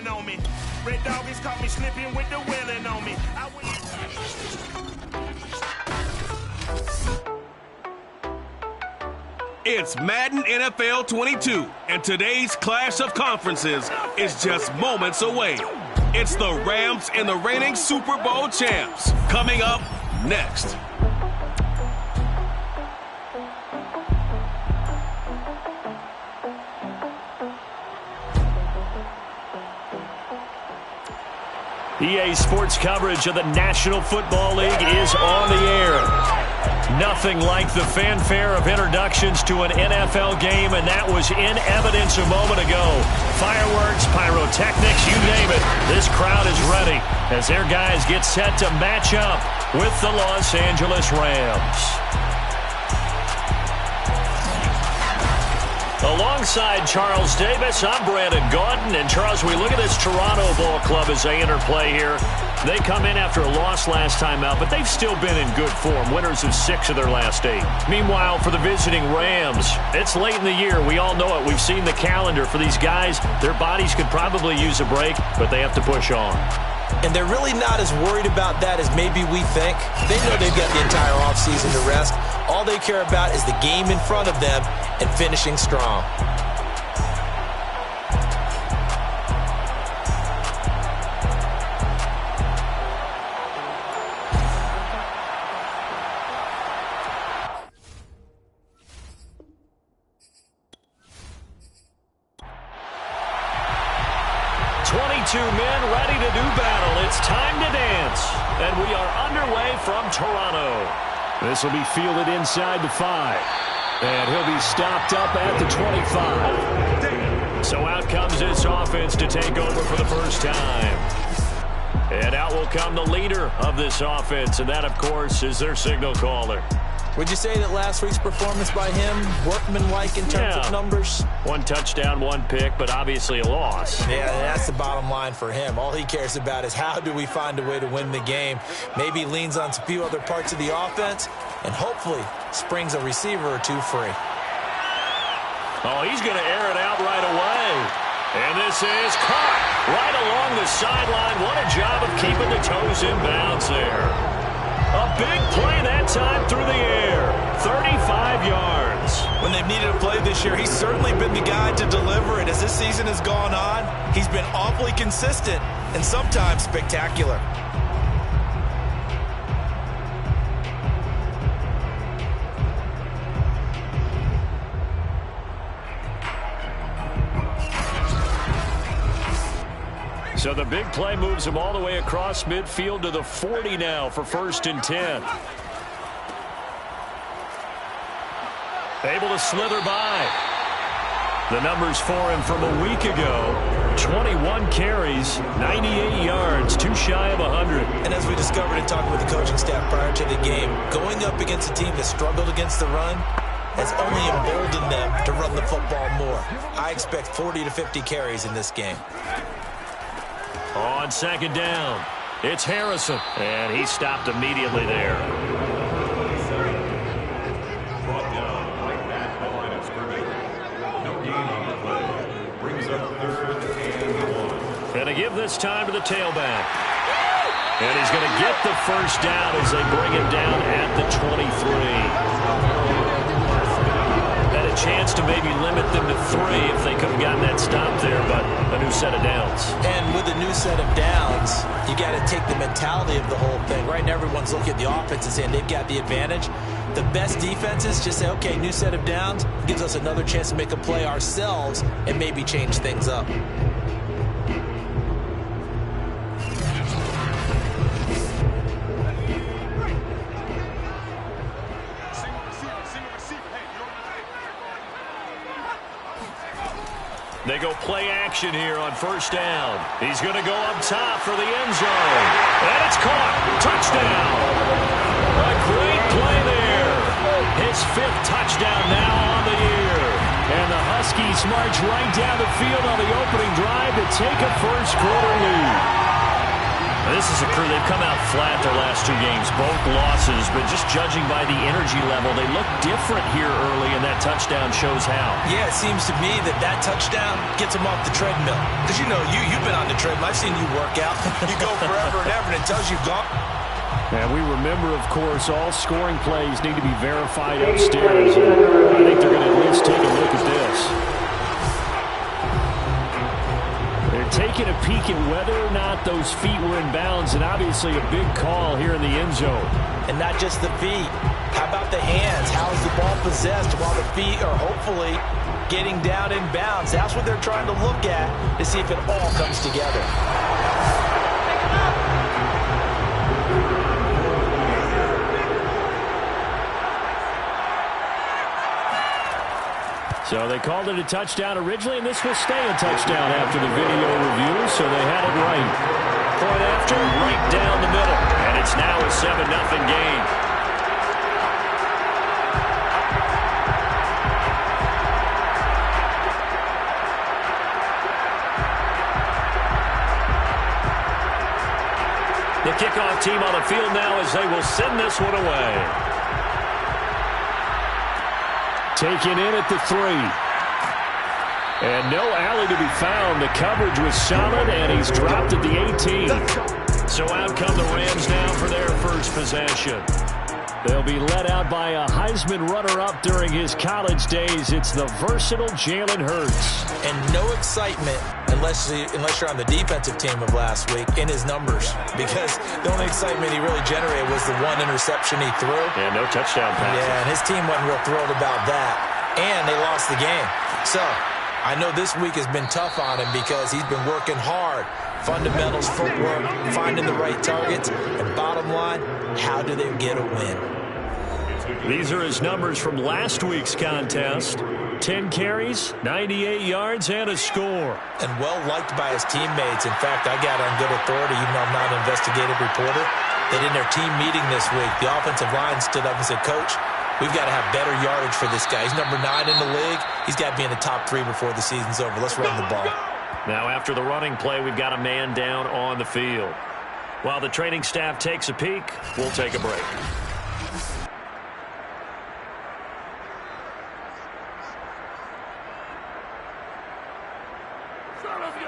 yelling on me. Red Doggies caught me slipping with the wheeling on me. It's Madden NFL 22, and today's clash of conferences is just moments away. It's the Rams and the reigning Super Bowl champs. Coming up next. EA Sports coverage of the National Football League is on the air. Nothing like the fanfare of introductions to an NFL game, and that was in evidence a moment ago. Fireworks, pyrotechnics, you name it. This crowd is ready as their guys get set to match up with the Los Angeles Rams. Alongside Charles Davis, I'm Brandon Gaudin. And Charles, we look at this Toronto Ball Club as they enter play here. They come in after a loss last time out, but they've still been in good form, winners of 6 of their last 8. Meanwhile, for the visiting Rams, it's late in the year. We all know it. We've seen the calendar for these guys. Their bodies could probably use a break, but they have to push on. And they're really not as worried about that as maybe we think. They know they've got the entire offseason to rest. All they care about is the game in front of them and finishing strong. Men ready to do battle. It's time to dance. And we are underway from Toronto. This will be fielded inside the 5. And he'll be stopped up at the 25. So out comes this offense to take over for the first time. And out will come the leader of this offense. And that, of course, is their signal caller. Would you say that last week's performance by him, workmanlike in terms of numbers? 1 touchdown, 1 pick, but obviously a loss. Yeah, that's the bottom line for him. All he cares about is how do we find a way to win the game. Maybe leans on a few other parts of the offense and hopefully springs a receiver or 2 free. Oh, he's going to air it out right away. And this is caught right along the sideline. What a job of keeping the toes in bounds there. A big play that time through the air. 35 yards. When they've needed a play this year, he's certainly been the guy to deliver it. As this season has gone on, he's been awfully consistent and sometimes spectacular. So the big play moves him all the way across midfield to the 40 now for 1st and 10. Able to slither by. The numbers for him from a week ago: 21 carries, 98 yards, 2 shy of 100. And as we discovered in talking with the coaching staff prior to the game, going up against a team that struggled against the run has only emboldened them to run the football more. I expect 40 to 50 carries in this game. On 2nd down, it's Harrison, and he stopped immediately there. Brought down right back the line of scrimmage. No gain on the play. Brings up 3rd and 1. And to give this time to the tailback. And he's going to get the first down as they bring him down at the 23. Had a chance to maybe limit them to 3 if they could have gotten that stop there, but a new set of downs. And with a new set of downs, you got to take the mentality of the whole thing. Right now, everyone's looking at the offense and saying they've got the advantage. The best defenses just say, okay, new set of downs, gives us another chance to make a play ourselves and maybe change things up. They go play action here on 1st down. He's going to go up top for the end zone. And it's caught. Touchdown. A great play there. His 5th touchdown now on the year. And the Huskies march right down the field on the opening drive to take a first quarter lead. This is a crew, they've come out flat their last 2 games, both losses, but just judging by the energy level, they look different here early, and that touchdown shows how. Yeah, it seems to me that touchdown gets them off the treadmill. Because, you know, you've been on the treadmill. I've seen you work out. You go forever and ever, and until you've gone. And we remember, of course, all scoring plays need to be verified upstairs. I think they're going to at least take a look at this. Taking a peek at whether or not those feet were in bounds, and obviously a big call here in the end zone. And not just the feet. How about the hands? How is the ball possessed while the feet are hopefully getting down in bounds? That's what they're trying to look at to see if it all comes together. So they called it a touchdown originally, and this will stay a touchdown after the video review, so they had it right. Point after, right down the middle, and it's now a 7-0 game. The kickoff team on the field now as they will send this one away. Taken in at the 3. And no alley to be found. The coverage was solid, and he's dropped at the 18. So out come the Rams now for their first possession. They'll be led out by a Heisman runner-up during his college days. It's the versatile Jalen Hurts. And no excitement unless you're on the defensive team of last week in his numbers. Because the only excitement he really generated was the 1 interception he threw. And no touchdown passes. Yeah, and his team wasn't real thrilled about that. And they lost the game. So I know this week has been tough on him because he's been working hard. Fundamentals, footwork, finding the right targets. And bottom line, how do they get a win? These are his numbers from last week's contest. 10 carries, 98 yards, and a score. And well-liked by his teammates. In fact, I got on good authority, even though I'm not an investigative reporter, that in their team meeting this week, the offensive line stood up and said, Coach, we've got to have better yardage for this guy. He's number 9 in the league. He's got to be in the top 3 before the season's over. Let's run the ball. Now, after the running play, we've got a man down on the field. While the training staff takes a peek, we'll take a break.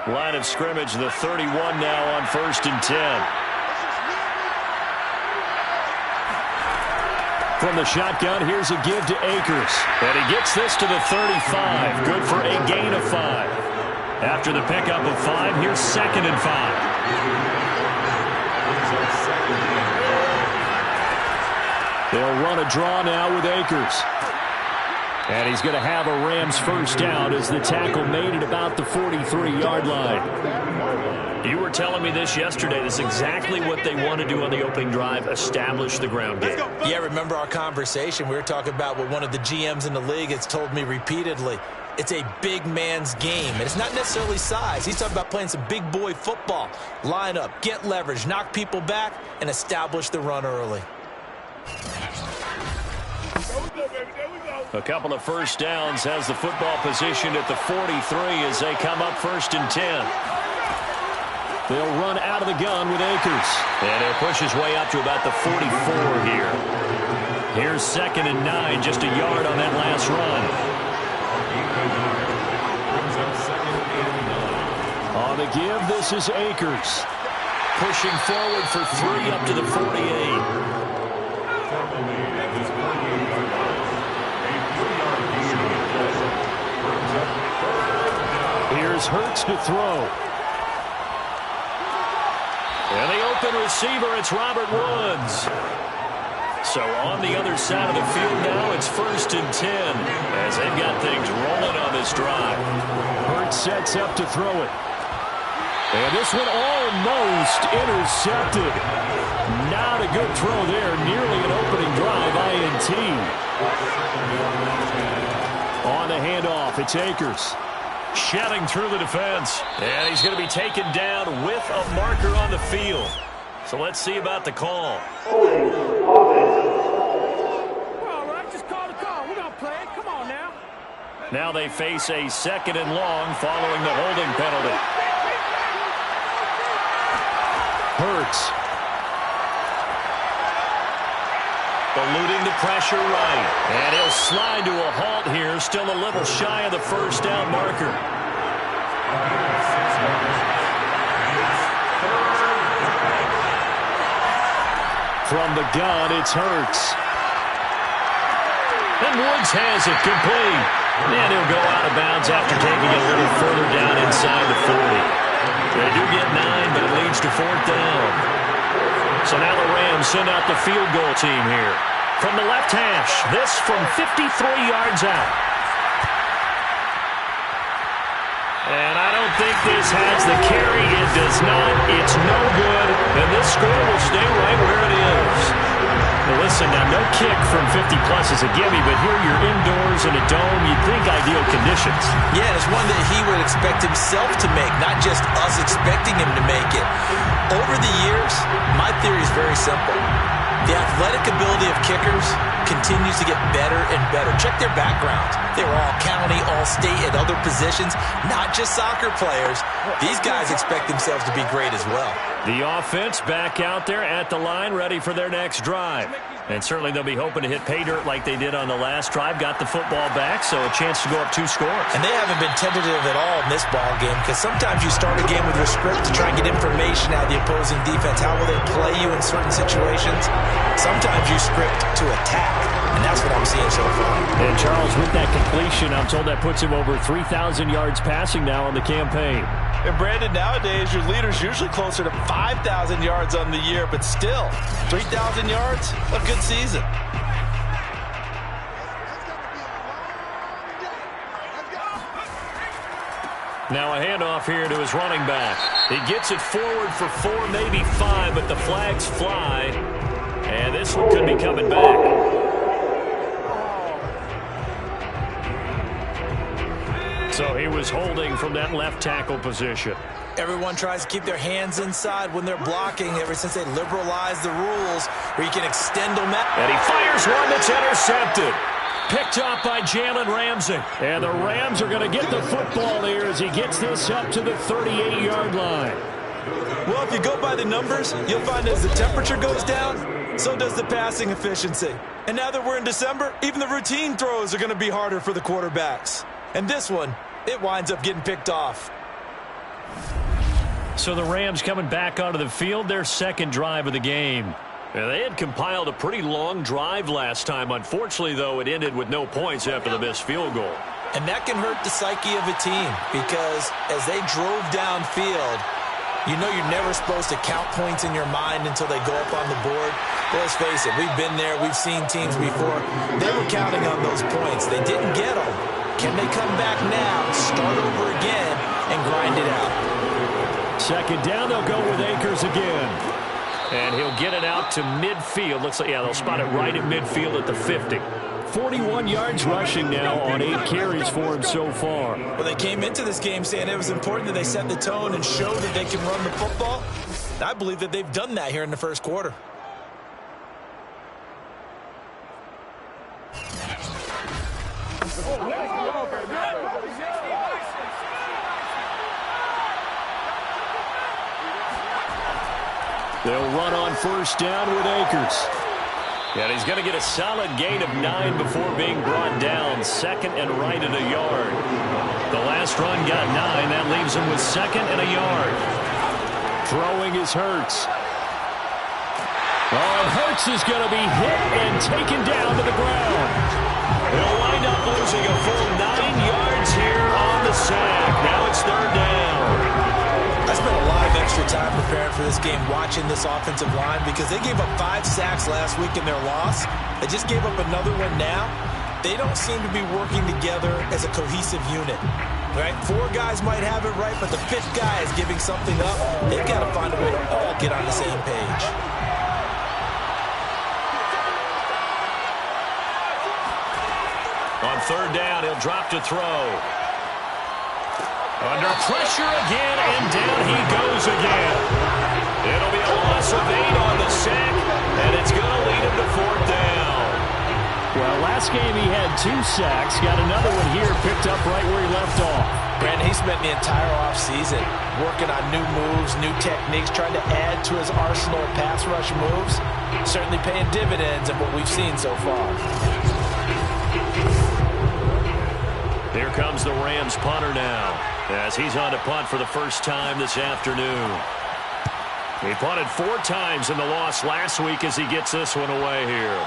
Line of scrimmage, the 31 now on 1st and 10. From the shotgun, here's a give to Akers. And he gets this to the 35. Good for a gain of 5. After the pickup of 5, here's 2nd and 5. They'll run a draw now with Akers. And he's going to have a Rams first down as the tackle made it about the 43-yard line. You were telling me this yesterday. This is exactly what they want to do on the opening drive, establish the ground game. Yeah, remember our conversation? We were talking about what one of the GMs in the league has told me repeatedly. It's a big man's game, and it's not necessarily size. He's talking about playing some big boy football. Line up, get leverage, knock people back, and establish the run early. A couple of first downs, has the football positioned at the 43 as they come up 1st and 10. They'll run out of the gun with Akers. And he'll push his way up to about the 44 here. Here's 2nd and 9, just a yard on that last run. On the give, this is Akers. Pushing forward for 3 up to the 48. Here's Hurts to throw. And the open receiver, it's Robert Woods. So on the other side of the field now, it's 1st and 10 as they've got things rolling on this drive. Hurts sets up to throw it. And this one almost intercepted. Not a good throw there. Nearly an opening drive, INT. On the handoff, it's Akers. Shelling through the defense. And he's going to be taken down with a marker on the field. So let's see about the call. We're all right. Just call the call. We're going to play it. Come on now. Now they face a 2nd and long following the holding penalty. Hurts. Eluding the pressure right. And he'll slide to a halt here. Still a little shy of the first down marker. From the gun, it's Hurts. And Woods has it complete. And he'll go out of bounds after taking it a little further down inside the 40. They do get 9, but it leads to 4th down. So now the Rams send out the field goal team here. From the left hash, this from 53 yards out. And I don't think this has the carry. It does not. It's no good. And this score will stay right where it is. Well, listen, now no kick from 50-plus is a gimme, but here you're indoors in a dome. You'd think ideal conditions. Yeah, it's one that he would expect himself to make, not just us expecting him to make it. Over the years, my theory is very simple. The athletic ability of kickers continues to get better and better. Check their backgrounds. They were all county, all state, at other positions, not just soccer players. These guys expect themselves to be great as well. The offense back out there at the line, ready for their next drive. And certainly they'll be hoping to hit pay dirt like they did on the last drive. Got the football back, so a chance to go up 2 scores. And they haven't been tentative at all in this ball game, because sometimes you start a game with your script to try and get information out of the opposing defense. How will they play you in certain situations? Sometimes you script to attack, and that's what I'm seeing so far. And Charles, with that completion, I'm told that puts him over 3,000 yards passing now on the campaign. And Brandon, nowadays your leader's usually closer to 5,000 yards on the year, but still, 3,000 yards, a good season. Now a handoff here to his running back. He gets it forward for 4, maybe 5, but the flags fly. And this one could be coming back. So he was holding from that left tackle position. Everyone tries to keep their hands inside when they're blocking ever since they liberalized the rules where you can extend them out. And he fires one that's intercepted. Picked off by Jalen Ramsey. And the Rams are going to get the football here as he gets this up to the 38-yard line. Well, if you go by the numbers, you'll find as the temperature goes down, so does the passing efficiency. And now that we're in December, even the routine throws are going to be harder for the quarterbacks. And this one, it winds up getting picked off. So the Rams coming back onto the field, their second drive of the game. Now, they had compiled a pretty long drive last time. Unfortunately, though, it ended with no points after the missed field goal. And that can hurt the psyche of a team because as they drove downfield, you know you're never supposed to count points in your mind until they go up on the board. But let's face it, we've been there. We've seen teams before. They were counting on those points. They didn't get them. Can they come back now, start over again, and grind it out? Second down, they'll go with Akers again. And he'll get it out to midfield. Looks like, yeah, they'll spot it right at midfield at the 50. 41 yards rushing now on 8 carries for him so far. Well, they came into this game saying it was important that they set the tone and show that they can run the football. I believe that they've done that here in the first quarter. They'll run on first down with Akers. And he's going to get a solid gain of 9 before being brought down. Second and right at a yard. The last run got 9. That leaves him with second and a yard. Throwing is Hurts. Oh, and Hurts is going to be hit and taken down to the ground. He'll wind up losing a full 9 yards here on the sack. Now it's third down. I spent a lot of extra time preparing for this game watching this offensive line because they gave up 5 sacks last week in their loss. They just gave up another one now. They don't seem to be working together as a cohesive unit. Right? 4 guys might have it right, but the 5th guy is giving something up. They've got to find a way to all get on the same page. On third down, he'll drop to throw. Under pressure again, and down he goes again. It'll be a loss of 8 on the sack, and it's going to lead him to fourth down. Well, last game he had 2 sacks. Got another one here picked up right where he left off. Brandon, he spent the entire offseason working on new moves, new techniques, trying to add to his arsenal of pass rush moves. Certainly paying dividends of what we've seen so far. Here comes the Rams punter now, as he's on to punt for the first time this afternoon. He punted 4 times in the loss last week as he gets this one away here.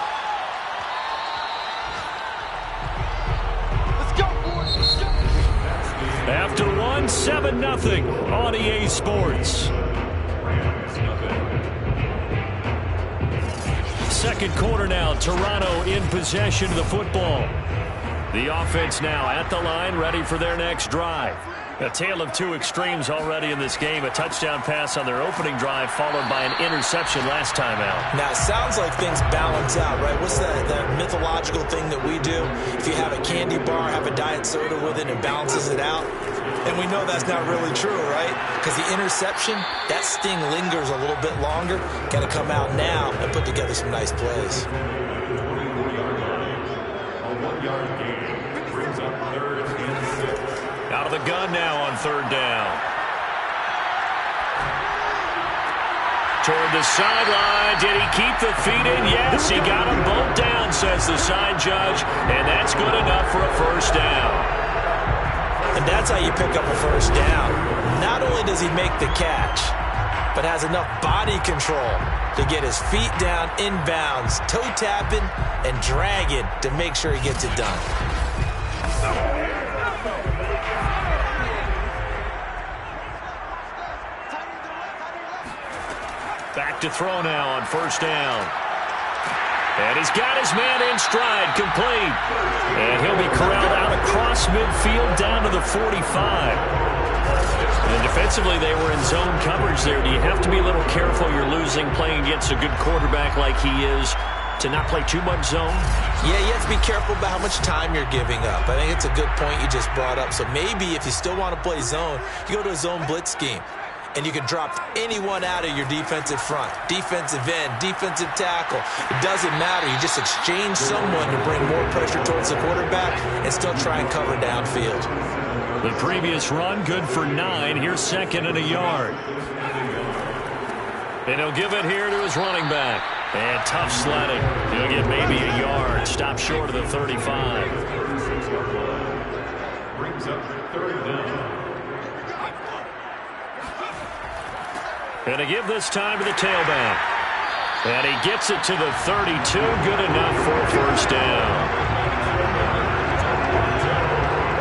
After one, 7-0 on EA Sports. Second quarter now, Toronto in possession of the football. The offense now at the line, ready for their next drive. A tale of 2 extremes already in this game. A touchdown pass on their opening drive, followed by an interception last time out. Now, it sounds like things balance out, right? What's that mythological thing that we do? If you have a candy bar, have a diet soda with it, and balances it out. And we know that's not really true, right? Because the interception, that sting lingers a little bit longer. Got to come out now and put together some nice plays. Out of the gun now on 3rd down. Toward the sideline. Did he keep the feet in? Yes, he got them both down, says the side judge. And that's good enough for a first down. And that's how you pick up a first down. Not only does he make the catch, but has enough body control to get his feet down inbounds, toe tapping and dragging to make sure he gets it done. Back to throw now on 1st down. And he's got his man in stride, complete. And he'll be corralled out across midfield down to the 45. And defensively, they were in zone coverage there. Do you have to be a little careful? You're losing, playing against a good quarterback like he is, to not play too much zone? Yeah, you have to be careful about how much time you're giving up. I think it's a good point you just brought up. So maybe if you still want to play zone, you go to a zone blitz scheme. And you can drop anyone out of your defensive front, defensive end, defensive tackle. It doesn't matter. You just exchange someone to bring more pressure towards the quarterback and still try and cover downfield. The previous run, good for 9. Here's 2nd and a yard. And he'll give it here to his running back. And tough sledding. He'll get maybe a yard. Stop short of the 35. Brings up 3rd down. And to give this time to the tailback. And he gets it to the 32. Good enough for a first down.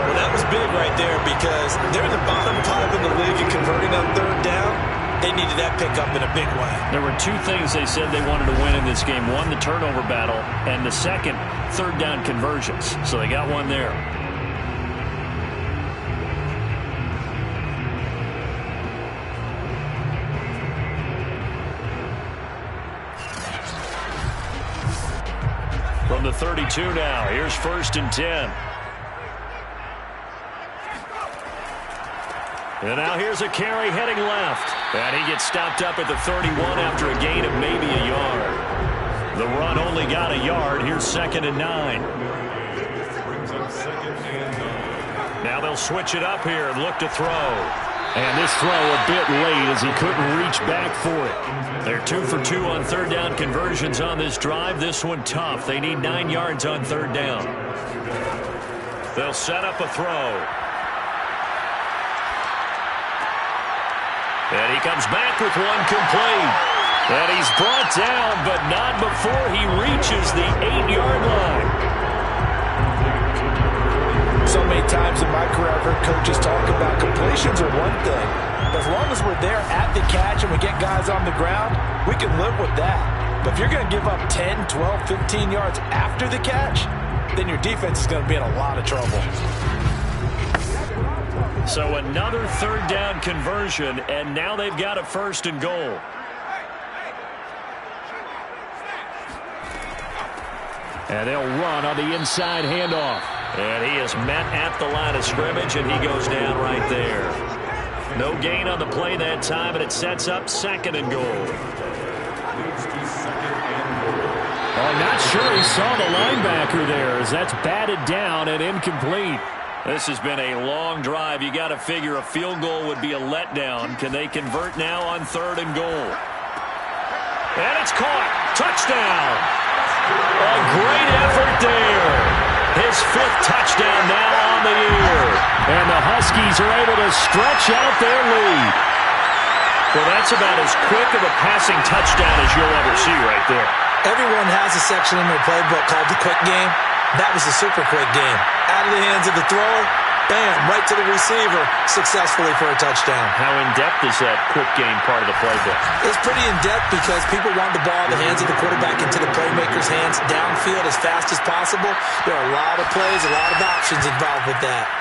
Well, that was big right there because they're in the bottom 5 in the league and converting on 3rd down. They needed that pickup in a big way. There were 2 things they said they wanted to win in this game. One, the turnover battle, and the second, 3rd down conversions. So they got one there. From the 32 now, here's 1st and 10. And now here's a carry heading left. And he gets stopped up at the 31 after a gain of maybe a yard. The run only got a yard. Here's 2nd and 9. Brings up 2nd and 9. Now they'll switch it up here and look to throw. And this throw a bit late as he couldn't reach back for it. They're 2 for 2 on 3rd down conversions on this drive. This one tough. They need 9 yards on 3rd down. They'll set up a throw. And he comes back with one complete. And he's brought down, but not before he reaches the 8-yard line. So many times in my career, I've heard coaches talk about completions are one thing. But as long as we're there at the catch and we get guys on the ground, we can live with that. But if you're going to give up 10, 12, 15 yards after the catch, then your defense is going to be in a lot of trouble. So another 3rd down conversion, and now they've got a 1st and goal. And they'll run on the inside handoff. And he is met at the line of scrimmage, and he goes down right there. No gain on the play that time, and it sets up 2nd and goal. Oh, not sure he saw the linebacker there as that's batted down and incomplete. This has been a long drive. You got to figure a field goal would be a letdown. Can they convert now on 3rd and goal? And it's caught. Touchdown. A great effort there. His 5th touchdown now on the year. And the Huskies are able to stretch out their lead. Well, that's about as quick of a passing touchdown as you'll ever see right there. Everyone has a section in their playbook called the quick game. That was a super quick game. Out of the hands of the thrower, bam, right to the receiver, successfully for a touchdown. How in-depth is that quick game part of the playbook? It's pretty in-depth because people want the ball in the hands of the quarterback into the playmaker's hands downfield as fast as possible. There are a lot of plays, a lot of options involved with that.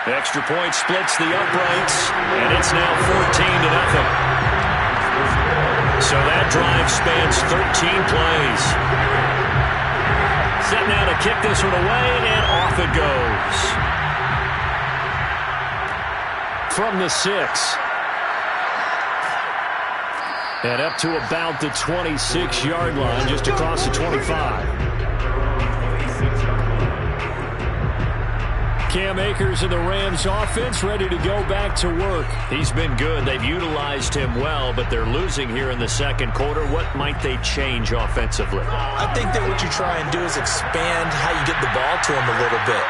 Extra point splits the uprights, and it's now 14-0. So that drive spans 13 plays. Set now to kick this one away, and off it goes. From the 6. And up to about the 26-yard line, just across the 25. Cam Akers and the Rams offense ready to go back to work. He's been good. They've utilized him well, but they're losing here in the second quarter. What might they change offensively? I think that what you try and do is expand how you get the ball to him a little bit.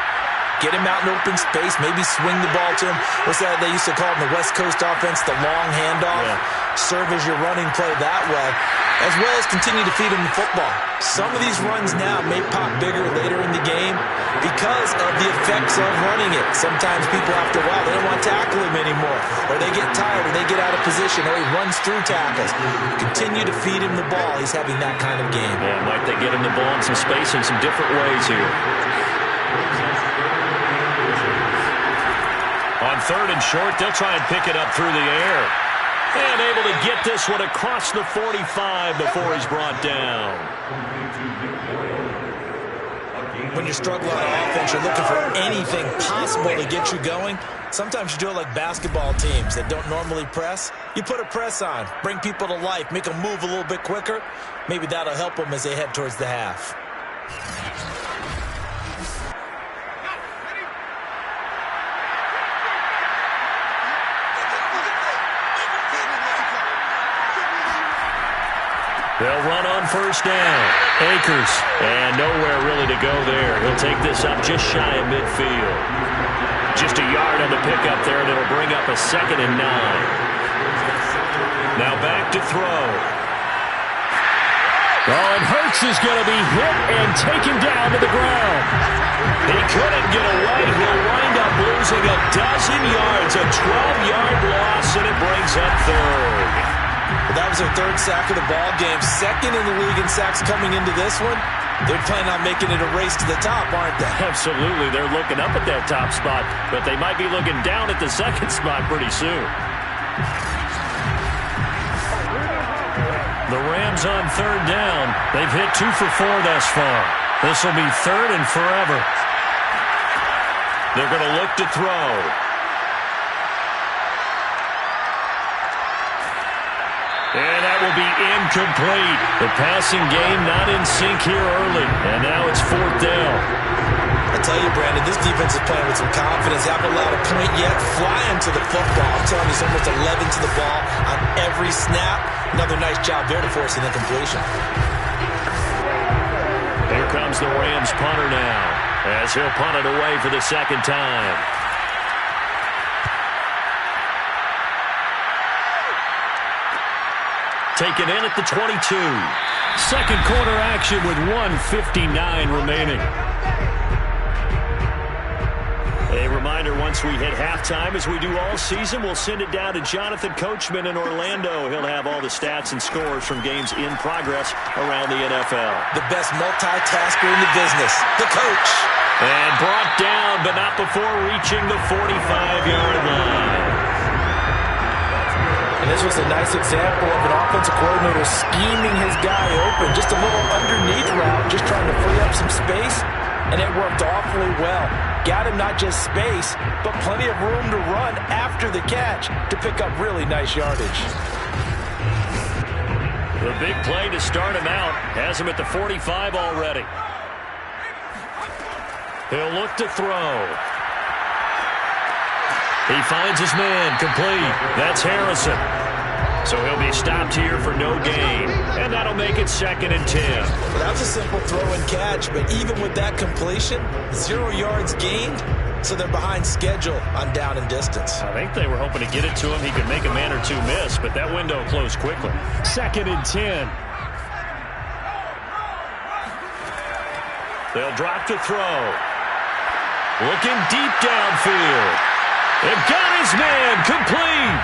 Get him out in open space, maybe swing the ball to him. What's that they used to call it in the West Coast offense, the long handoff? Yeah. Serve as your running play that way, as well as continue to feed him the football. Some of these runs now may pop bigger later in the game because of the effects of running it. Sometimes people, after a while, they don't want to tackle him anymore, or they get tired, or they get out of position, or he runs through tackles. Continue to feed him the ball. He's having that kind of game. Yeah, might they get him the ball in some space in some different ways here. On 3rd and short, they'll try and pick it up through the air. And able to get this one across the 45 before he's brought down. When you're struggling on offense, you're looking for anything possible to get you going. Sometimes you do it like basketball teams that don't normally press. You put a press on, bring people to life, make them move a little bit quicker. Maybe that'll help them as they head towards the half. They'll run on 1st down. Akers, and nowhere really to go there. He'll take this up just shy of midfield. Just a yard on the pickup there, and it'll bring up a 2nd and 9. Now back to throw. Oh, and Hurts is going to be hit and taken down to the ground. He couldn't get away. He'll wind up losing a dozen yards, a 12-yard loss, and it brings up 3rd. Well, that was their 3rd sack of the ball game. 2nd in the league in sacks coming into this one. They're planning on making it a race to the top, aren't they? Absolutely. They're looking up at that top spot, but they might be looking down at the 2nd spot pretty soon. The Rams on 3rd down. They've hit 2 for 4 thus far. This will be 3rd and forever. They're going to look to throw. And that will be incomplete. The passing game not in sync here early. And now it's 4th down. I tell you, Brandon, this defense is playing with some confidence. They haven't allowed a point yet. Flying to the football. I'm telling you, it's almost 11 to the ball on every snap. Another nice job there to force an incompletion. Here comes the Rams punter now, as he'll punt it away for the 2nd time. Taken in at the 22. Second quarter action with 1:59 remaining. A reminder, once we hit halftime, as we do all season, we'll send it down to Jonathan Coachman in Orlando. He'll have all the stats and scores from games in progress around the NFL. The best multitasker in the business, the coach. And brought down, but not before reaching the 45-yard line. And this was a nice example of an offensive coordinator scheming his guy open. Just a little underneath route, just trying to free up some space. And it worked awfully well. Got him not just space, but plenty of room to run after the catch to pick up really nice yardage. The big play to start him out has him at the 45 already. He'll look to throw. He finds his man, complete. That's Harrison. So he'll be stopped here for no gain. And that'll make it 2nd and 10. Well, that was a simple throw and catch, but even with that completion, 0 yards gained, so they're behind schedule on down and distance. I think they were hoping to get it to him. He could make a man or two miss, but that window closed quickly. 2nd and 10. They'll drop to throw. Looking deep downfield. They've got his man, complete.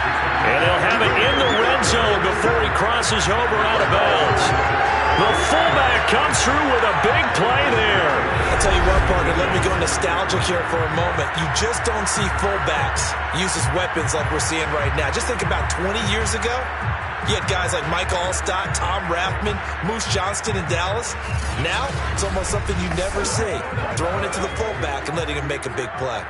And he'll have it in the red zone before he crosses over out of bounds. The fullback comes through with a big play there. I'll tell you what, partner, let me go nostalgic here for a moment. You just don't see fullbacks use as weapons like we're seeing right now. Just think about 20 years ago. You had guys like Mike Allstott, Tom Rathman, Moose Johnston in Dallas. Now, it's almost something you never see. Throwing it to the fullback and letting him make a big play.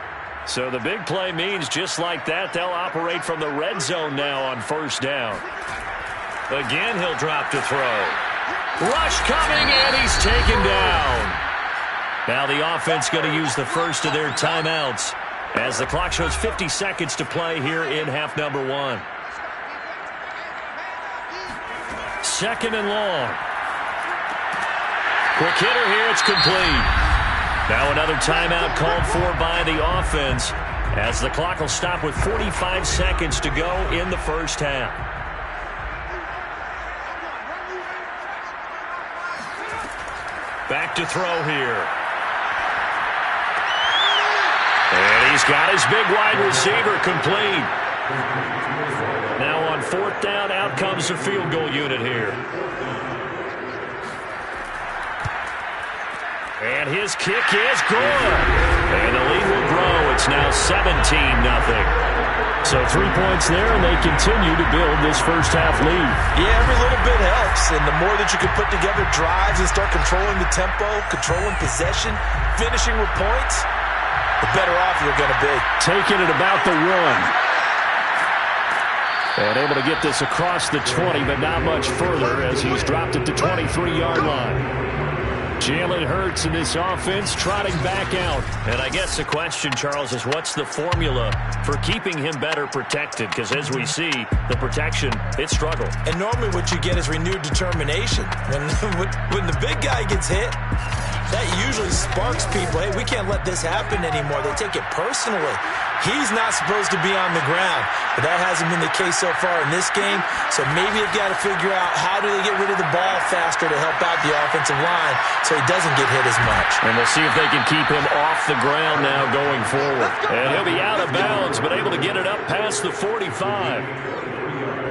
So the big play means just like that, they'll operate from the red zone now on 1st down. Again, he'll drop to throw. Rush coming, and he's taken down. Now the offense going to use the first of their timeouts as the clock shows 50 seconds to play here in half number 1. 2nd and long. Quick hitter here, it's complete. Now another timeout called for by the offense as the clock will stop with 45 seconds to go in the 1st half. Back to throw here. And he's got his big wide receiver complete. Now on 4th down, out comes the field goal unit here. And his kick is good. And the lead will grow. It's now 17-0. So 3 points there, and they continue to build this 1st half lead. Yeah, every little bit helps. And the more that you can put together drives and start controlling the tempo, controlling possession, finishing with points, the better off you're going to be. Taking it about the 1. And able to get this across the 20, but not much further as he's dropped it to 23-yard line. Jalen Hurts in this offense trotting back out. And I guess the question, Charles, is what's the formula for keeping him better protected? Because as we see, the protection, it struggled. And normally what you get is renewed determination. When the big guy gets hit, that usually sparks people. Hey, we can't let this happen anymore. They take it personally. He's not supposed to be on the ground, but that hasn't been the case so far in this game. So maybe they've got to figure out how do they get rid of the ball faster to help out the offensive line so he doesn't get hit as much. And we'll see if they can keep him off the ground now going forward. And he'll be out of bounds, but able to get it up past the 45.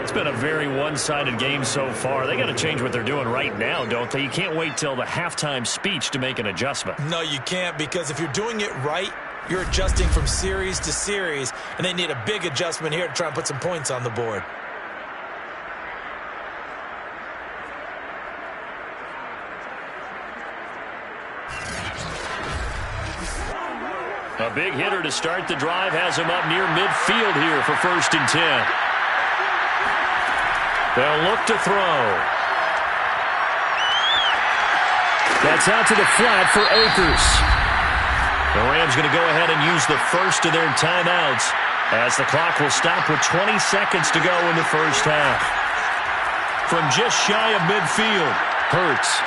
It's been a very one-sided game so far. They got to change what they're doing right now, don't they? You can't wait till the halftime speech to make an adjustment. No, you can't, because if you're doing it right, you're adjusting from series to series, and they need a big adjustment here to try and put some points on the board. A big hitter to start the drive has him up near midfield here for 1st and 10. They'll look to throw. That's out to the flat for Akers. The Rams going to go ahead and use the first of their timeouts as the clock will stop with 20 seconds to go in the 1st half. From just shy of midfield, Hurts.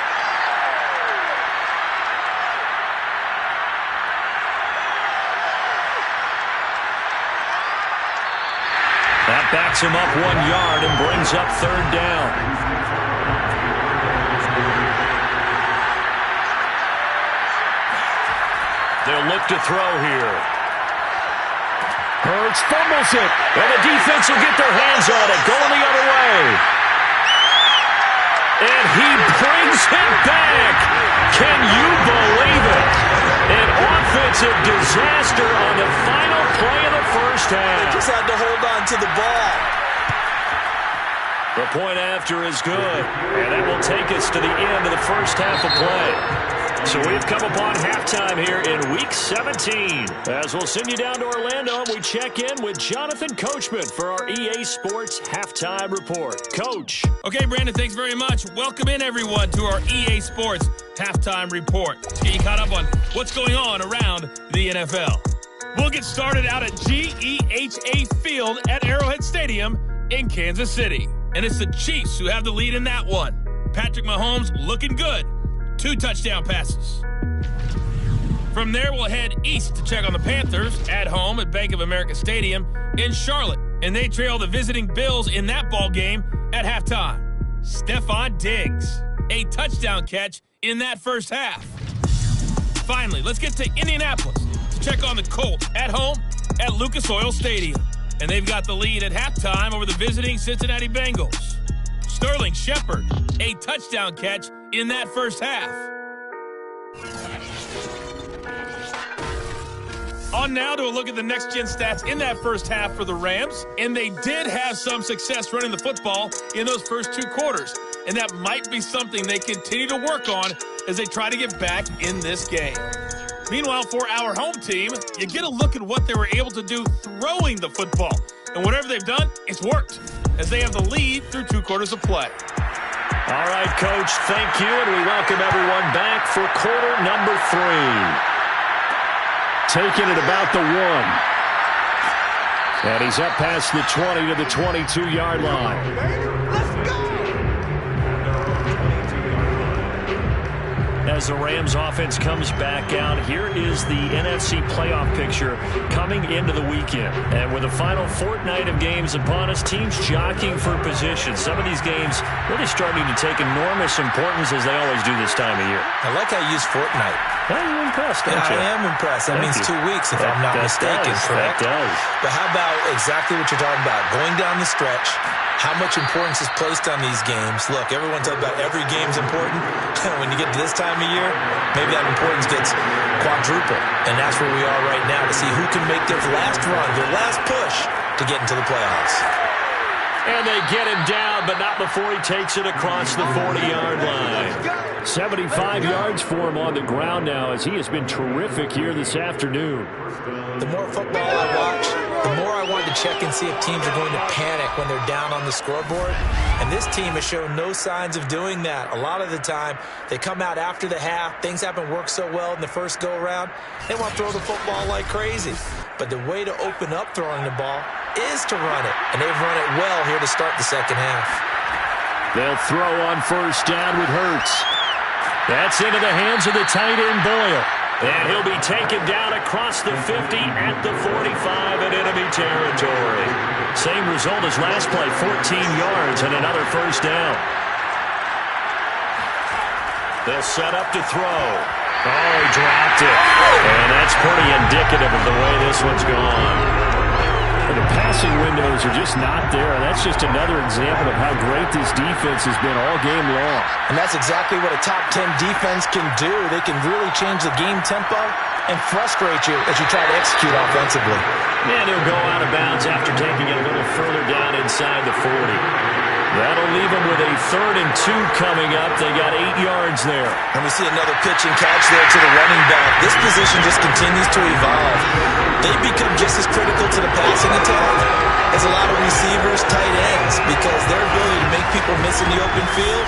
That backs him up 1 yard and brings up 3rd down. They'll look to throw here. Hurts fumbles it, and the defense will get their hands on it, going the other way. And he brings it back. Can you believe it? An offensive disaster on the final play of the 1st half. They just had to hold on to the ball. The point after is good, and that will take us to the end of the 1st half of play. So we've come upon halftime here in Week 17. As we'll send you down to Orlando, we check in with Jonathan Coachman for our EA Sports Halftime Report. Coach. Okay, Brandon, thanks very much. Welcome in, everyone, to our EA Sports Halftime Report. Let's get you caught up on what's going on around the NFL. We'll get started out at GEHA Field at Arrowhead Stadium in Kansas City. And it's the Chiefs who have the lead in that one. Patrick Mahomes looking good. 2 touchdown passes. From there, we'll head east to check on the Panthers at home at Bank of America Stadium in Charlotte. And they trail the visiting Bills in that ball game at halftime. Stephon Diggs, a touchdown catch in that first half. Finally, let's get to Indianapolis to check on the Colts at home at Lucas Oil Stadium. And they've got the lead at halftime over the visiting Cincinnati Bengals. Sterling Shepard, a touchdown catch in that first half. On now to a look at the next-gen stats in that first half for the Rams. And they did have some success running the football in those first 2 quarters. And that might be something they continue to work on as they try to get back in this game. Meanwhile, for our home team, you get a look at what they were able to do throwing the football. And whatever they've done, it's worked, as they have the lead through 2 quarters of play. All right, Coach, thank you, and we welcome everyone back for quarter number 3. Taking it about the 1. And he's up past the 20 to the 22-yard line. As the Rams offense comes back out, here is the NFC playoff picture coming into the weekend. And with the final fortnight of games upon us, teams jockeying for position. Some of these games really starting to take enormous importance as they always do this time of year. I like how you use fortnight. Well, you're impressed, don't you? I am impressed. That means 2 weeks, if I'm not mistaken, correct? That does. But how about exactly what you're talking about? Going down the stretch, how much importance is placed on these games. Look, everyone's talking about every game's important. When you get to this time of year, maybe that importance gets quadruple. And that's where we are right now to see who can make their last run, their last push to get into the playoffs. And they get him down, but not before he takes it across the 40-yard line. 75 yards for him on the ground now, as he has been terrific here this afternoon. The more football I watch, the more I want to check and see if teams are going to panic when they're down on the scoreboard. And this team has shown no signs of doing that. A lot of the time, they come out after the half. Things haven't worked so well in the first go-around. They want to throw the football like crazy. But the way to open up throwing the ball is to run it. And they've run it well here to start the second half. They'll throw on first down with Hurts. That's into the hands of the tight end, Boyle. And he'll be taken down across the 50 at the 45 in enemy territory. Same result as last play, 14 yards and another first down. They'll set up to throw. Oh, he dropped it. And that's pretty indicative of the way this one's gone. The passing windows are just not there, and that's just another example of how great this defense has been all game long. And that's exactly what a top 10 defense can do. They can really change the game tempo and frustrate you as you try to execute offensively. And he'll go out of bounds after taking it a little further down inside the 40. That'll leave them with a 3rd and 2 coming up. They got 8 yards there. And we see another pitch and catch there to the running back. This position just continues to evolve. They become just as critical to the passing attack as a lot of receivers, tight ends, because their ability to make people miss in the open field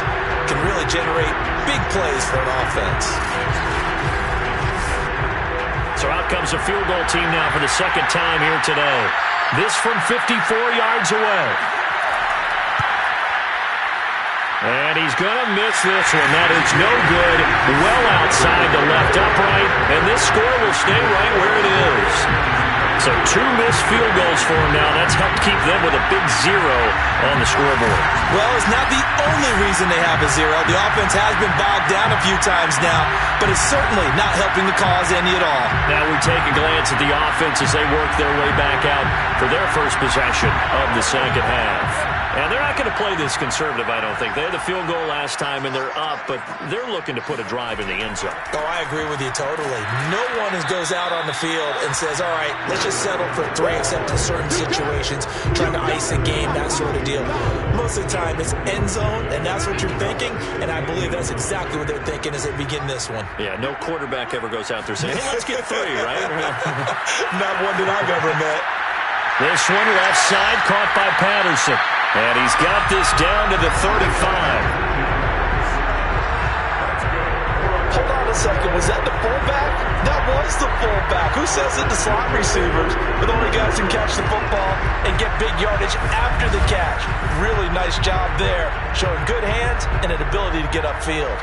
can really generate big plays for an offense. So out comes a field goal team now for the second time here today. This from 54 yards away. And he's going to miss this one. That is no good. Well outside the left upright. And this score will stay right where it is. So 2 missed field goals for him now. That's helped keep them with a big 0 on the scoreboard. Well, it's not the only reason they have a 0. The offense has been bogged down a few times now, but it's certainly not helping the cause any at all. Now we take a glance at the offense as they work their way back out for their first possession of the second half. And they're not going to play this conservative, I don't think. They had the field goal last time, and they're up, but they're looking to put a drive in the end zone. Oh, I agree with you totally. No one goes out on the field and says, all right, let's just settle for 3, except in certain situations, trying to ice a game, that sort of deal. Most of the time, it's end zone, and that's what you're thinking, and I believe that's exactly what they're thinking as they begin this one. Yeah, no quarterback ever goes out there saying, hey, let's get 3, right? Not one that I've ever met. This one left side, caught by Patterson. And he's got this down to the 35. Hold on a second. Was that the fullback? That was the fullback. Who says it to slot receivers? But the only guys can catch the football and get big yardage after the catch. Really nice job there. Showing good hands and an ability to get upfield.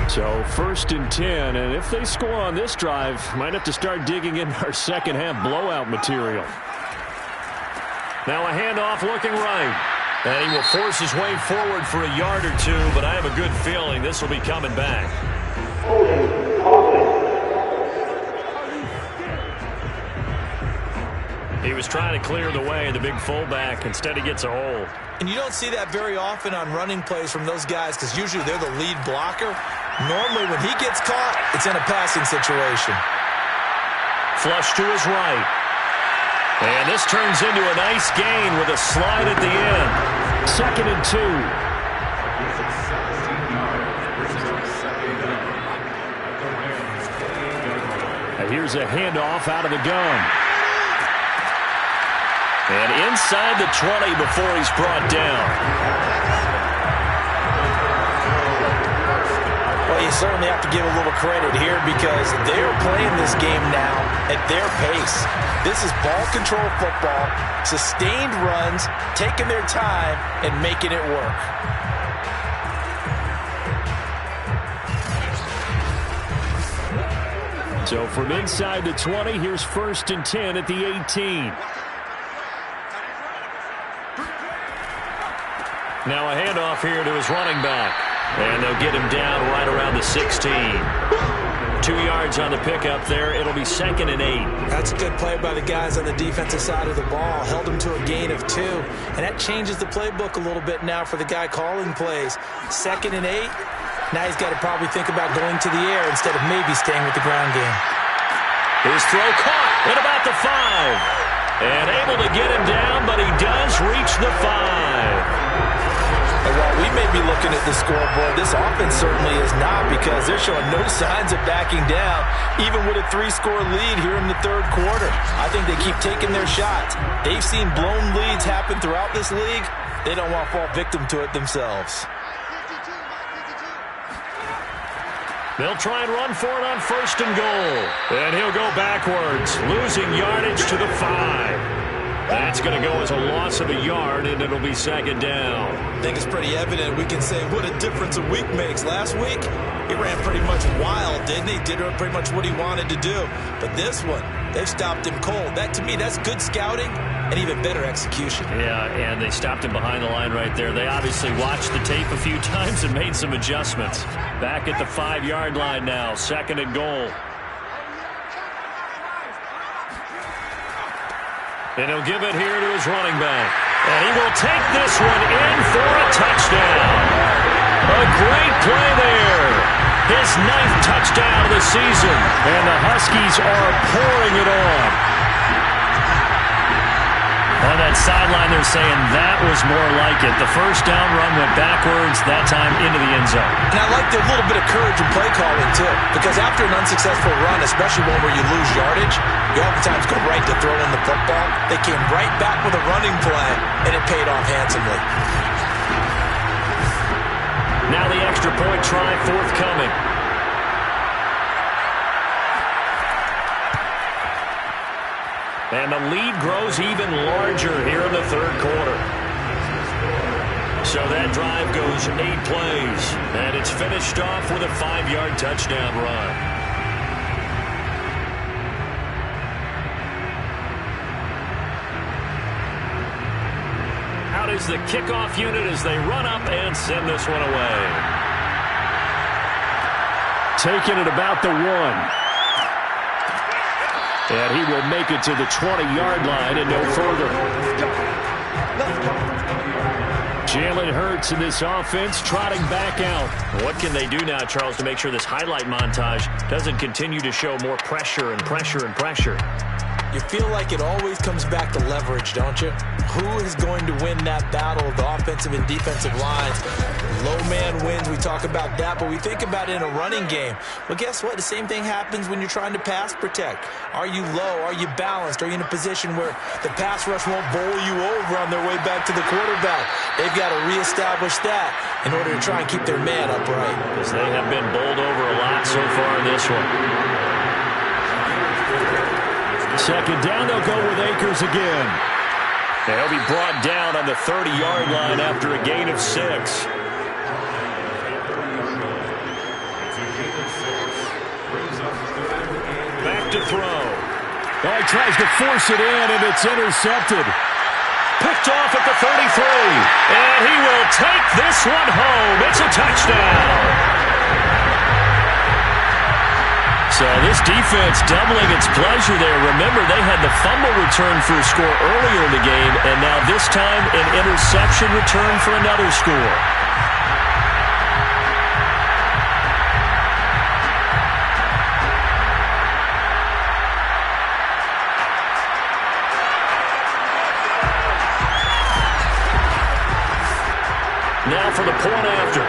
So 1st and 10, and if they score on this drive, might have to start digging in our second half blowout material. Now a handoff looking right. And he will force his way forward for a yard or two, but I have a good feeling this will be coming back. He was trying to clear the way, the big fullback. Instead, he gets a hold. And you don't see that very often on running plays from those guys because usually they're the lead blocker. Normally, when he gets caught, it's in a passing situation. Flush to his right. And this turns into a nice gain with a slide at the end. 2nd and 2. And here's a handoff out of the gun. And inside the 20 before he's brought down. Well, you certainly have to give a little credit here because they're playing this game now at their pace. This is ball control football, sustained runs, taking their time, and making it work. So from inside the 20, here's 1st and 10 at the 18. Now a handoff here to his running back. And they'll get him down right around the 16. 2 yards on the pickup there. It'll be 2nd and 8. That's a good play by the guys on the defensive side of the ball. Held him to a gain of 2. And that changes the playbook a little bit now for the guy calling plays. 2nd and 8. Now he's got to probably think about going to the air instead of maybe staying with the ground game. His throw caught at about the 5. And able to get him down, but he does reach the 5. And while we may be looking at the scoreboard, this offense certainly is not because they're showing no signs of backing down, even with a 3-score lead here in the 3rd quarter. I think they keep taking their shots. They've seen blown leads happen throughout this league. They don't want to fall victim to it themselves. They'll try and run for it on 1st and goal. And he'll go backwards, losing yardage to the 5. That's going to go as a loss of a yard, and it'll be 2nd down. I think it's pretty evident. We can say what a difference a week makes. Last week, he ran pretty much wild, didn't he? Did pretty much what he wanted to do. But this one, they've stopped him cold. That, to me, that's good scouting and even better execution. Yeah, and they stopped him behind the line right there. They obviously watched the tape a few times and made some adjustments. Back at the 5-yard line now, 2nd and goal. And he'll give it here to his running back. And he will take this one in for a touchdown. A great play there. His 9th touchdown of the season. And the Huskies are pouring it on. On that sideline, they're saying that was more like it. The first down run went backwards, that time into the end zone. And I like the little bit of courage in play calling, too. Because after an unsuccessful run, especially one where you lose yardage, you oftentimes go right to throw in the football. They came right back with a running play, and it paid off handsomely. Now the extra point try forthcoming. And the lead grows even larger here in the 3rd quarter. So that drive goes 8 plays, and it's finished off with a 5-yard touchdown run. Out is the kickoff unit as they run up and send this one away. Taking it about the 1. And he will make it to the 20-yard line and no further. Jalen Hurts in this offense trotting back out. What can they do now, Charles, to make sure this highlight montage doesn't continue to show more pressure and pressure and pressure? You feel like it always comes back to leverage, don't you? Who is going to win that battle of the offensive and defensive lines? Low man wins. We talk about that, but we think about it in a running game. Well, guess what? The same thing happens when you're trying to pass protect. Are you low? Are you balanced? Are you in a position where the pass rush won't bowl you over on their way back to the quarterback? They've got to reestablish that in order to try and keep their man upright. Because they have been bowled over a lot so far in this one. Second down, they'll go with Akers again. They'll be brought down on the 30-yard line after a gain of 6. Back to throw. Oh, he tries to force it in, and it's intercepted. Picked off at the 33. And he will take this one home. It's a touchdown. So this defense doubling its pleasure there. Remember, they had the fumble return for a score earlier in the game, and now this time an interception return for another score. Now for the point after.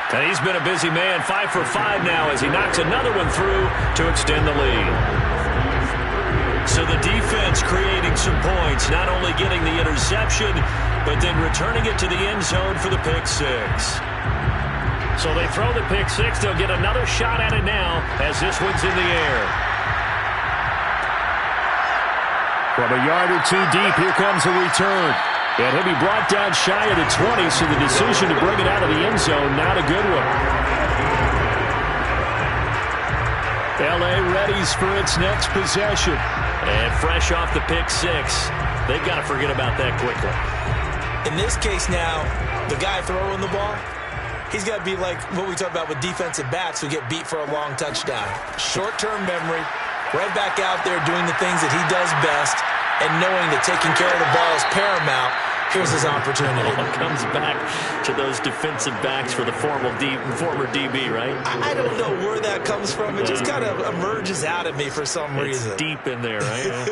And he's been a busy man, 5 for 5 now as he knocks another one through to extend the lead. So the defense creating some points, not only getting the interception, but then returning it to the end zone for the pick 6. So they throw the pick 6. They'll get another shot at it now as this one's in the air. From a yard or two deep, here comes a return. And he'll be brought down shy of the 20, so the decision to bring it out of the end zone, not a good one. L.A. readies for its next possession. And fresh off the pick 6, they've got to forget about that quickly. In this case now, the guy throwing the ball, he's got to be like what we talk about with defensive backs who get beat for a long touchdown. Short-term memory, right back out there doing the things that he does best, and knowing that taking care of the ball is paramount. Here's his opportunity. It comes back to those defensive backs for the former DB, right? I don't know where that comes from. It just kind of emerges out of me for some reason. It's deep in there, right?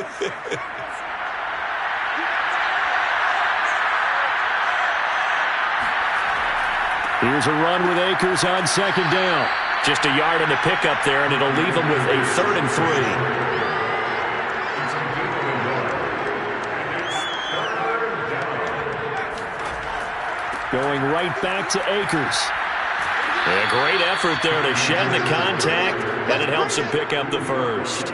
Here's a run with Akers on second down. Just a yard in the pickup there, and it'll leave them with a 3rd and 3. Going right back to Akers. A great effort there to shed the contact, and it helps him pick up the first.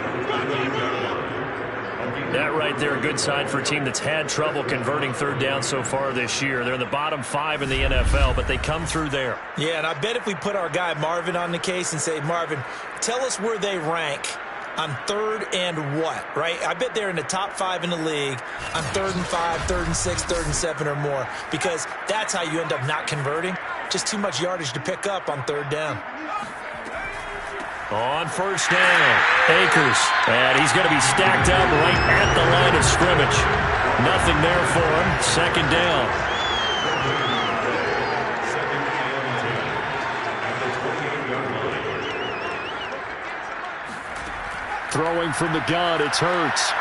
That right there, a good sign for a team that's had trouble converting third down so far this year. They're in the bottom 5 in the NFL, but they come through there. Yeah, and I bet if we put our guy Marvin on the case and say, Marvin, tell us where they rank on 3rd and what, right? I bet they're in the top 5 in the league on 3rd and 5, 3rd and 6, 3rd and 7 or more, because that's how you end up not converting. Just too much yardage to pick up on 3rd down. On first down, Akers, and he's going to be stacked up right at the line of scrimmage. Nothing there for him. 2nd down. Throwing from the gun, it's Hurts.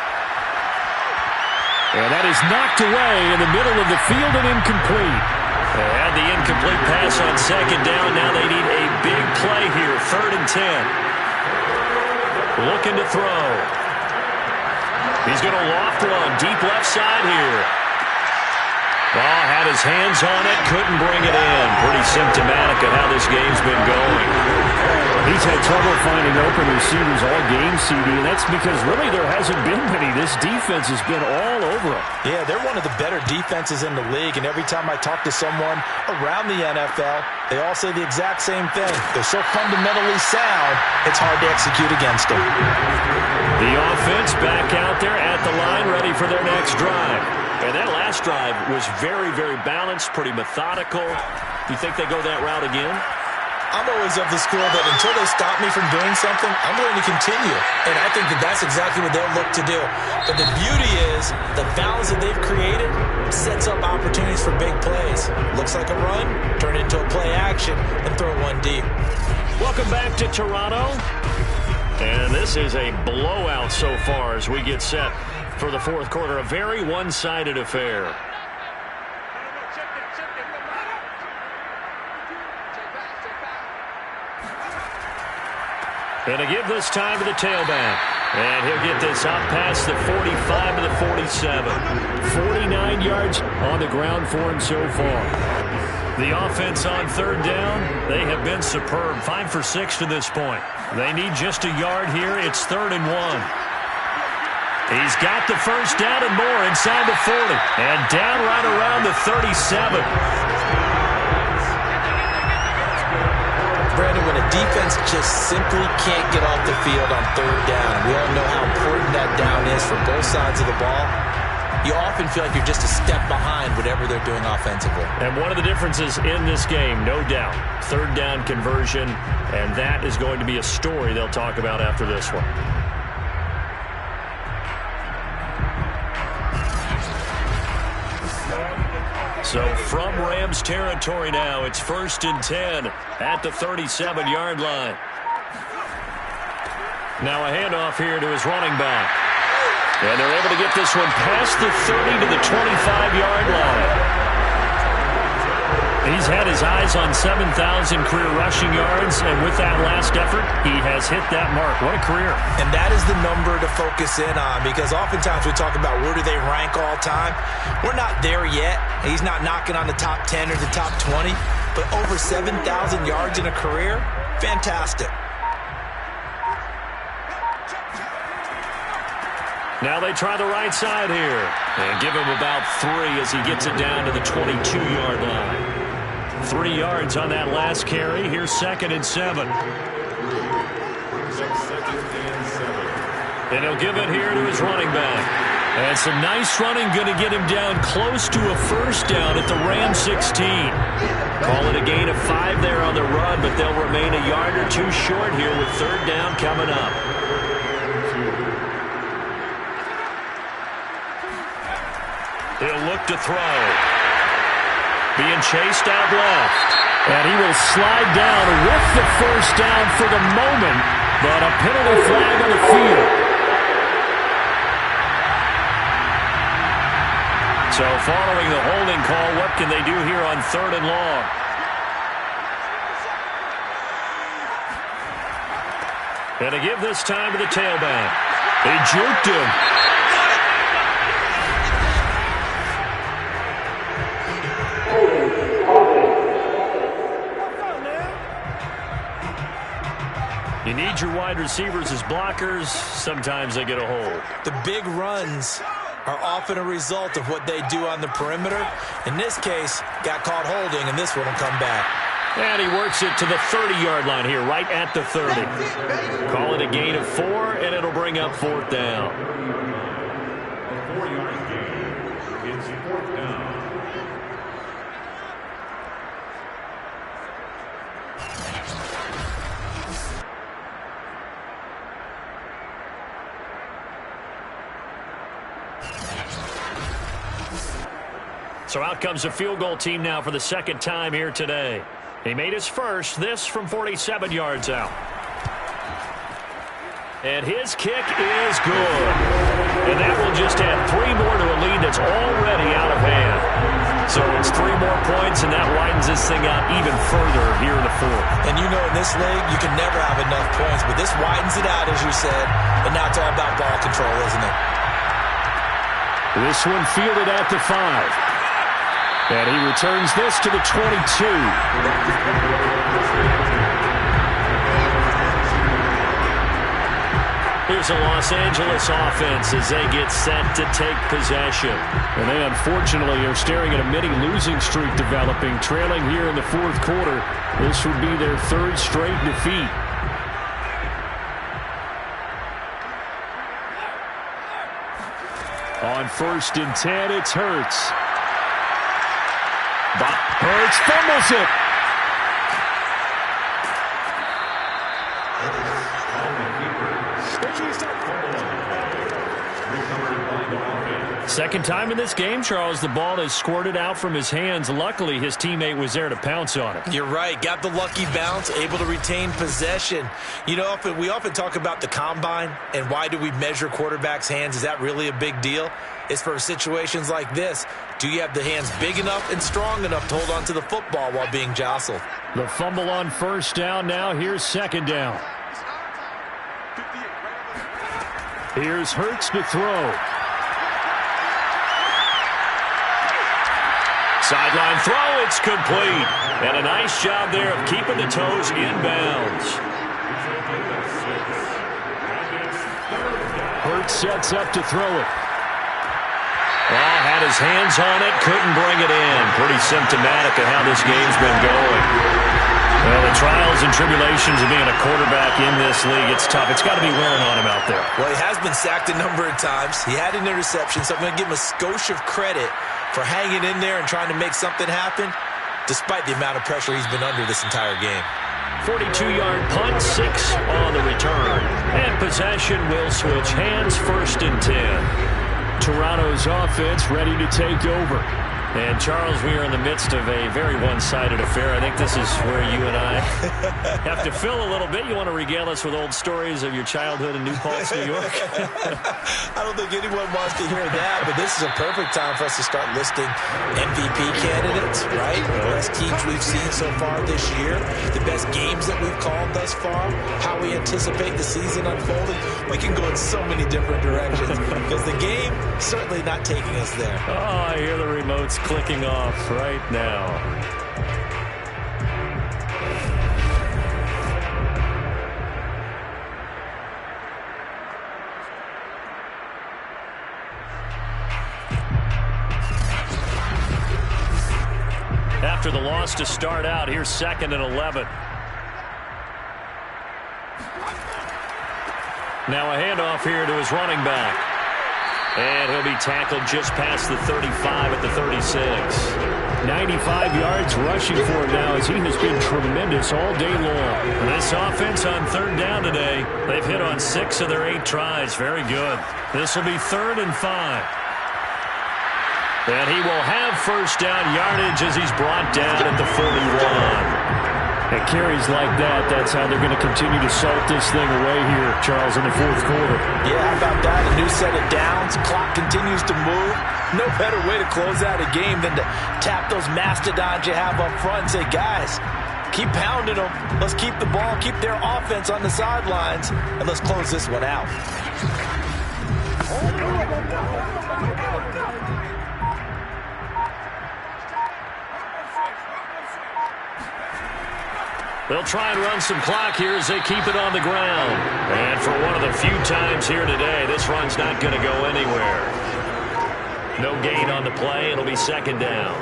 And that is knocked away in the middle of the field and incomplete. They had the incomplete pass on 2nd down. Now they need a big play here, 3rd and 10. Looking to throw. He's going to loft one, deep left side here. Ball had his hands on it, couldn't bring it in. Pretty symptomatic of how this game's been going. He's had trouble finding open receivers all game, CD, and that's because really there hasn't been many. This defense has been all over him. Yeah, they're one of the better defenses in the league, and every time I talk to someone around the NFL, they all say the exact same thing. They're so fundamentally sound, it's hard to execute against them. The offense back out there at the line, ready for their next drive. And that last drive was very, very balanced, pretty methodical. Do you think they go that route again? I'm always of the school that until they stop me from doing something, I'm going to continue. And I think that that's exactly what they'll look to do. But the beauty is the balance that they've created sets up opportunities for big plays. Looks like a run, turn it into a play action, and throw one deep. Welcome back to Toronto. And this is a blowout so far as we get set for the fourth quarter. A very one-sided affair. And to give this time to the tailback. And he'll get this out past the 45 to the 47. 49 yards on the ground for him so far. The offense on third down, they have been superb. 5 for 6 to this point. They need just a yard here. It's 3rd and 1. He's got the first down and more inside the 40. And down right around the 37. Brandon, when a defense just simply can't get off the field on third down, we all know how important that down is for both sides of the ball. You often feel like you're just a step behind whatever they're doing offensively. And one of the differences in this game, no doubt, third down conversion, and that is going to be a story they'll talk about after this one. So from Rams territory now, it's 1st and 10 at the 37-yard line. Now a handoff here to his running back. And they're able to get this one past the 30 to the 25-yard line. He's had his eyes on 7,000 career rushing yards, and with that last effort, he has hit that mark. What a career. And that is the number to focus in on, because oftentimes we talk about where do they rank all time. We're not there yet. He's not knocking on the top 10 or the top 20, but over 7,000 yards in a career, fantastic. Now they try the right side here and give him about 3 as he gets it down to the 22-yard line. 3 yards on that last carry. Here's 2nd and 7. And he'll give it here to his running back. And some nice running going to get him down close to a first down at the Ram 16. Call it a gain of 5 there on the run, but they'll remain a yard or 2 short here with third down coming up. He'll look to throw. Being chased out left. And he will slide down with the first down for the moment, but a penalty flag on the field. So following the holding call, what can they do here on 3rd and long? And to give this time to the tailback. They juked him. You need your wide receivers as blockers. Sometimes they get a hold. The big runs are often a result of what they do on the perimeter. In this case, got caught holding, and this one will come back. And he works it to the 30-yard line here, right at the 30. Call it a gain of 4, and it'll bring up 4th down. 4-yard gain. It's 4th down. So out comes the field goal team now for the 2nd time here today. He made his first, this from 47 yards out. And his kick is good. And that will just add 3 more to a lead that's already out of hand. So it's 3 more points, and that widens this thing out even further here in the 4th. And you know, in this league, you can never have enough points, but this widens it out, as you said, and now it's all about ball control, isn't it? This one fielded at the 5. And he returns this to the 22. Here's a Los Angeles offense as they get set to take possession. And they unfortunately are staring at a mini losing streak developing, trailing here in the 4th quarter. This would be their 3rd straight defeat. On 1st and 10, it's Hurts. But Hurts fumbles it. Second time in this game, Charles, the ball has squirted out from his hands. Luckily, his teammate was there to pounce on it. You're right. Got the lucky bounce, able to retain possession. You know, we often talk about the combine and why do we measure quarterbacks' hands. Is that really a big deal? It's for situations like this. Do you have the hands big enough and strong enough to hold on to the football while being jostled? The fumble on first down now. Here's second down. Here's Hurts to throw. Sideline throw, it's complete. And a nice job there of keeping the toes in bounds. Hurts sets up to throw it. Oh, had his hands on it, couldn't bring it in. Pretty symptomatic of how this game's been going. Well, the trials and tribulations of being a quarterback in this league, it's tough. It's got to be wearing on him out there. Well, he has been sacked a number of times. He had an interception, so I'm going to give him a skosh of credit for hanging in there and trying to make something happen, despite the amount of pressure he's been under this entire game. 42-yard punt, 6 on the return. And possession will switch hands, 1st and 10. Toronto's offense ready to take over. And, Charles, we are in the midst of a very one-sided affair. I think this is where you and I have to fill a little bit. You want to regale us with old stories of your childhood in New Paltz, New York? I don't think anyone wants to hear that, but this is a perfect time for us to start listing MVP candidates, right? The best teams we've seen so far this year, the best games that we've called thus far, how we anticipate the season unfolding. We can go in so many different directions because the game certainly not taking us there. Oh, I hear the remotes clicking off right now. After the loss to start out, here's 2nd and 11. Now a handoff here to his running back. And he'll be tackled just past the 35 at the 36. 95 yards rushing for him now as he has been tremendous all day long. This offense on 3rd down today, they've hit on 6 of their 8 tries. Very good. This will be 3rd and 5. And he will have 1st down yardage as he's brought down at the 41. At carries like that, that's how they're going to continue to salt this thing away here, Charles, in the 4th quarter. Yeah, how about that? A new set of downs. Clock continues to move. No better way to close out a game than to tap those mastodons you have up front and say, guys, keep pounding them. Let's keep the ball, keep their offense on the sidelines, and let's close this one out. They'll try and run some clock here as they keep it on the ground. And for one of the few times here today, this run's not going to go anywhere. No gain on the play. It'll be 2nd down.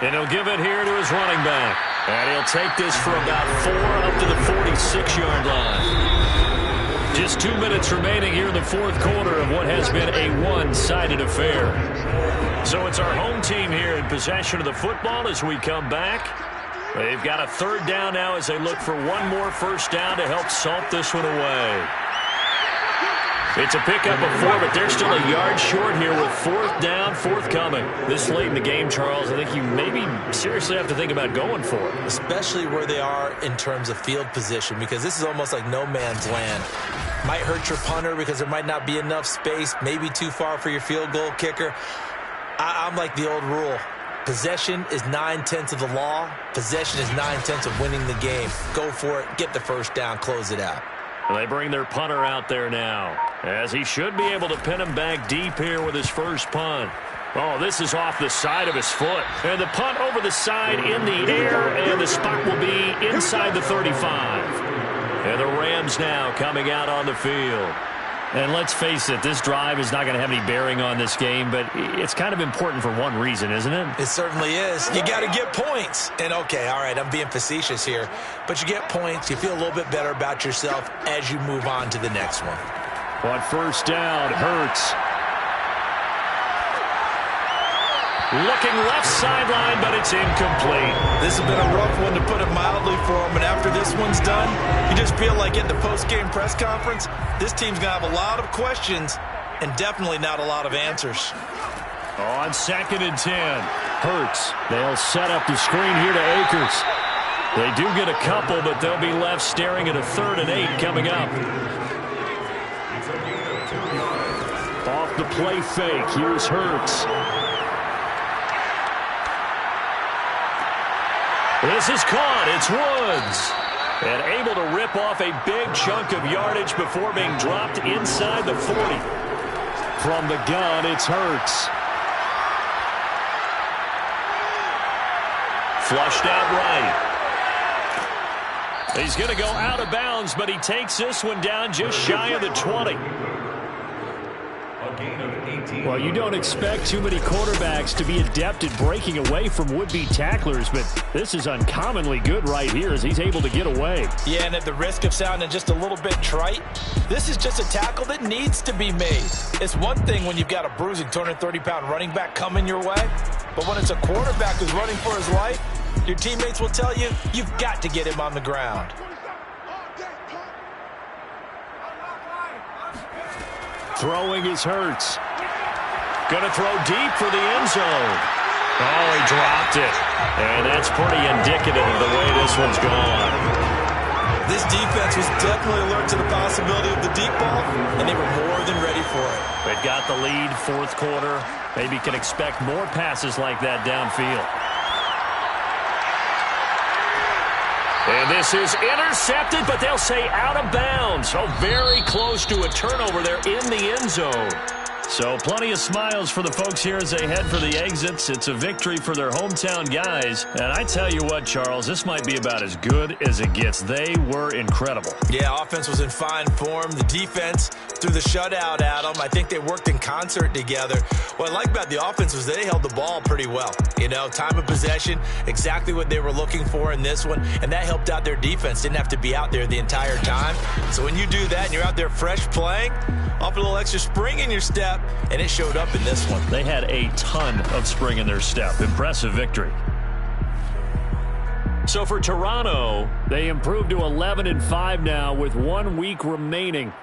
And he'll give it here to his running back. And he'll take this for about 4 up to the 46-yard line. Just 2 minutes remaining here in the 4th quarter of what has been a one-sided affair. So it's our home team here in possession of the football as we come back. They've got a 3rd down now as they look for one more 1st down to help salt this one away. It's a pickup of 4, but they're still a yard short here with 4th down, forthcoming. This late in the game, Charles, I think you maybe seriously have to think about going for it. Especially where they are in terms of field position, because this is almost like no man's land. Might hurt your punter because there might not be enough space, maybe too far for your field goal kicker. I'm like the old rule. Possession is 9/10 of the law. Possession is 9/10 of winning the game. Go for it. Get the 1st down. Close it out. They bring their punter out there now, as he should be able to pin him back deep here with his first punt. Oh, this is off the side of his foot. And the punt over the side in the air, and the spot will be inside the 35. And the Rams now coming out on the field. And let's face it, this drive is not going to have any bearing on this game, but it's kind of important for one reason, isn't it? It certainly is. You got to get points. And, okay, all right, I'm being facetious here, but you get points. You feel a little bit better about yourself as you move on to the next one. On 1st down, Hurts. Looking left sideline, but it's incomplete. This has been a rough one, to put it mildly, for him. And after this one's done, you just feel like in the post-game press conference, this team's going to have a lot of questions and definitely not a lot of answers. On 2nd and 10, Hurts. They'll set up the screen here to Akers. They do get a couple, but they'll be left staring at a 3rd and 8 coming up. Off the play fake, here's Hurts. This is caught. It's Woods. And able to rip off a big chunk of yardage before being dropped inside the 40. From the gun, it's Hurts. Flushed out right. He's going to go out of bounds, but he takes this one down just shy of the 20. Well, you don't expect too many quarterbacks to be adept at breaking away from would-be tacklers, but this is uncommonly good right here as he's able to get away. Yeah, and at the risk of sounding just a little bit trite, this is just a tackle that needs to be made. It's one thing when you've got a bruising 230-pound running back coming your way, but when it's a quarterback who's running for his life, your teammates will tell you, you've got to get him on the ground. Throwing is Hurts. Going to throw deep for the end zone. Oh, he dropped it. And that's pretty indicative of the way this one's gone. This defense was definitely alert to the possibility of the deep ball, and they were more than ready for it. They've got the lead, 4th quarter. Maybe can expect more passes like that downfield. And this is intercepted, but they'll say out of bounds. So very close to a turnover there in the end zone. So plenty of smiles for the folks here as they head for the exits. It's a victory for their hometown guys. And I tell you what, Charles, this might be about as good as it gets. They were incredible. Yeah, offense was in fine form. The defense threw the shutout at them. I think they worked in concert together. What I like about the offense was they held the ball pretty well. You know, time of possession, exactly what they were looking for in this one. And that helped out their defense. Didn't have to be out there the entire time. So when you do that and you're out there fresh playing, off a little extra spring in your step, and it showed up in this one. They had a ton of spring in their step. Impressive victory. So for Toronto, they improved to 11-5 now with 1 week remaining.